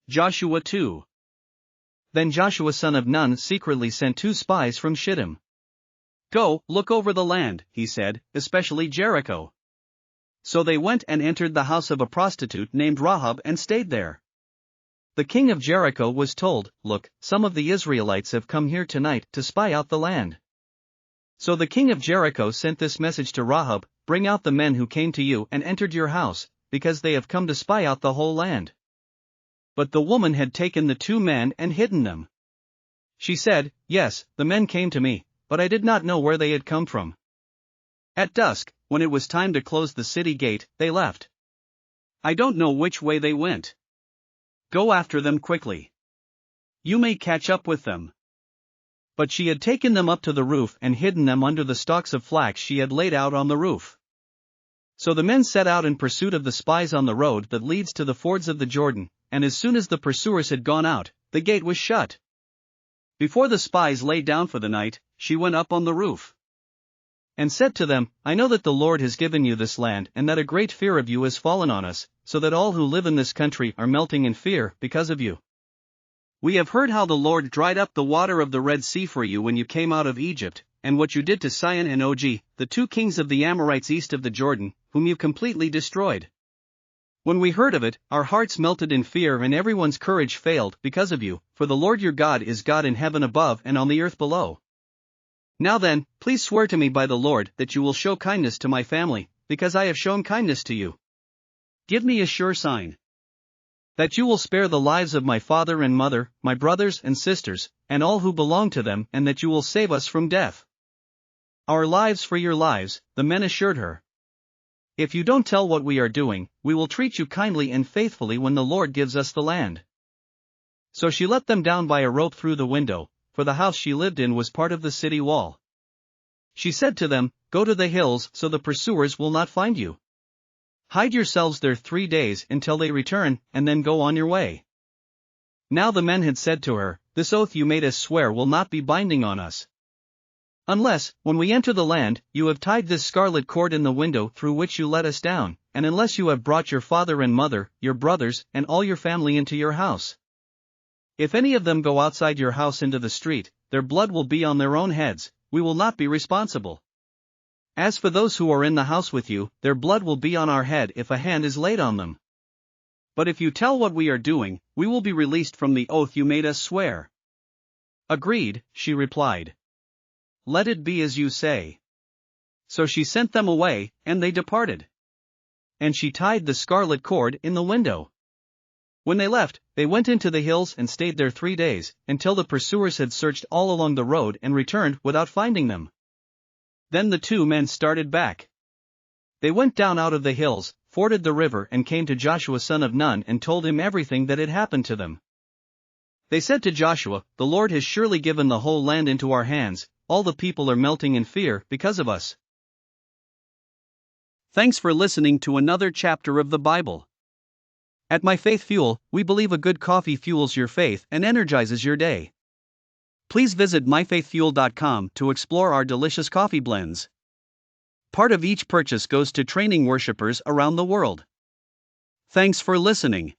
Joshua 2. Then Joshua son of Nun secretly sent 2 spies from Shittim. "Go, look over the land," he said, "especially Jericho." So they went and entered the house of a prostitute named Rahab and stayed there. The king of Jericho was told, "Look, some of the Israelites have come here tonight to spy out the land." So the king of Jericho sent this message to Rahab, "Bring out the men who came to you and entered your house, because they have come to spy out the whole land." But the woman had taken the 2 men and hidden them. She said, "Yes, the men came to me, but I did not know where they had come from." At dusk, when it was time to close the city gate, they left. "I don't know which way they went. Go after them quickly. You may catch up with them." But she had taken them up to the roof and hidden them under the stalks of flax she had laid out on the roof. So the men set out in pursuit of the spies on the road that leads to the fords of the Jordan, and as soon as the pursuers had gone out, the gate was shut. Before the spies lay down for the night, she went up on the roof and said to them, "I know that the Lord has given you this land and that a great fear of you has fallen on us, so that all who live in this country are melting in fear because of you. We have heard how the Lord dried up the water of the Red Sea for you when you came out of Egypt, and what you did to Sihon and Og, the 2 kings of the Amorites east of the Jordan, whom you completely destroyed. When we heard of it, our hearts melted in fear and everyone's courage failed because of you, for the Lord your God is God in heaven above and on the earth below. Now then, please swear to me by the Lord that you will show kindness to my family, because I have shown kindness to you. Give me a sure sign that you will spare the lives of my father and mother, my brothers and sisters, and all who belong to them, and that you will save us from death." "Our lives for your lives," the men assured her. "If you don't tell what we are doing, we will treat you kindly and faithfully when the Lord gives us the land." So she let them down by a rope through the window, for the house she lived in was part of the city wall. She said to them, "Go to the hills so the pursuers will not find you. Hide yourselves there 3 days until they return, and then go on your way." Now the men had said to her, "This oath you made us swear will not be binding on us. Unless, when we enter the land, you have tied this scarlet cord in the window through which you let us down, and unless you have brought your father and mother, your brothers, and all your family into your house. If any of them go outside your house into the street, their blood will be on their own heads, we will not be responsible. As for those who are in the house with you, their blood will be on our head if a hand is laid on them. But if you tell what we are doing, we will be released from the oath you made us swear." "Agreed," she replied. "Let it be as you say." So she sent them away, and they departed. And she tied the scarlet cord in the window. When they left, they went into the hills and stayed there 3 days, until the pursuers had searched all along the road and returned without finding them. Then the 2 men started back. They went down out of the hills, forded the river and came to Joshua son of Nun and told him everything that had happened to them. They said to Joshua, "The Lord has surely given the whole land into our hands, all the people are melting in fear because of us." Thanks for listening to another chapter of the Bible. At My Faith Fuel, we believe a good coffee fuels your faith and energizes your day. Please visit myfaithfuel.com to explore our delicious coffee blends. Part of each purchase goes to training worshipers around the world. Thanks for listening.